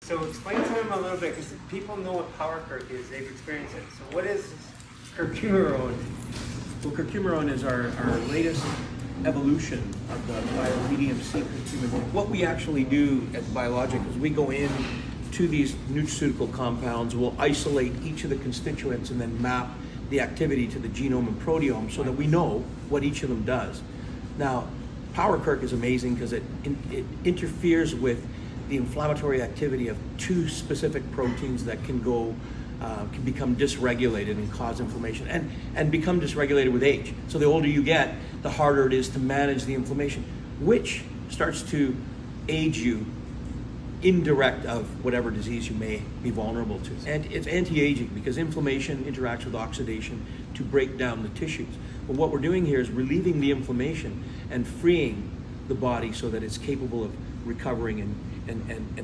So explain to them a little bit, because people know what power kirk is, they've experienced it. So what is curcumin? Well, curcumin is our latest evolution of the bio-PDMC curcumin. What we actually do at Biologic is we go in to these nutraceutical compounds, we'll isolate each of the constituents and then map the activity to the genome and proteome so that we know what each of them does. Now, power kirk is amazing because it interferes with the inflammatory activity of two specific proteins that can become dysregulated and cause inflammation and become dysregulated with age. So the older you get, the harder it is to manage the inflammation, which starts to age you indirect of whatever disease you may be vulnerable to. And it's anti-aging because inflammation interacts with oxidation to break down the tissues. But what we're doing here is relieving the inflammation and freeing the body so that it's capable of recovering and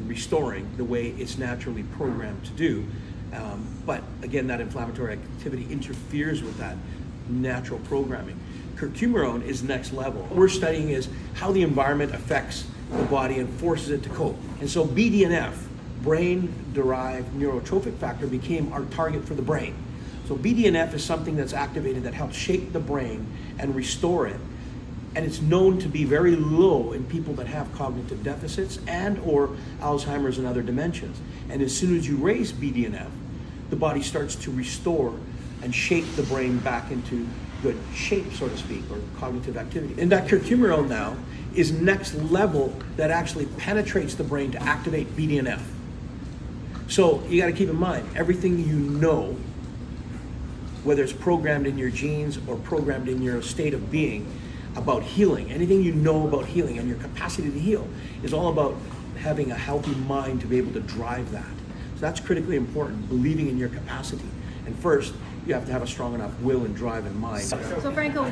restoring the way it's naturally programmed to do. But again, that inflammatory activity interferes with that natural programming. Curcumin is next level. What we're studying is how the environment affects the body and forces it to cope. And so BDNF, brain-derived neurotrophic factor, became our target for the brain. So BDNF is something that's activated that helps shape the brain and restore it. And it's known to be very low in people that have cognitive deficits and or Alzheimer's and other dementias. And as soon as you raise BDNF, the body starts to restore and shape the brain back into good shape, so to speak, or cognitive activity. And that curcumin now is next level that actually penetrates the brain to activate BDNF. So you got to keep in mind, everything you know, whether it's programmed in your genes or programmed in your state of being, about healing, anything you know about healing and your capacity to heal is all about having a healthy mind to be able to drive that. So that's critically important, believing in your capacity. And first, you have to have a strong enough will and drive and mind. So Franco,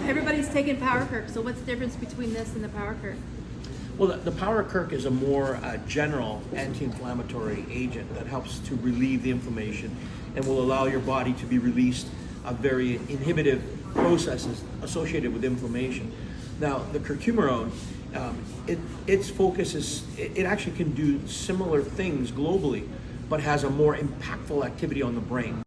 everybody's taking power kirk, so what's the difference between this and the power kirk? Well, the power kirk is a more general anti-inflammatory agent that helps to relieve the inflammation and will allow your body to be released of very inhibitive processes associated with inflammation. Now, the curcumin, its focus is, it actually can do similar things globally, but has a more impactful activity on the brain.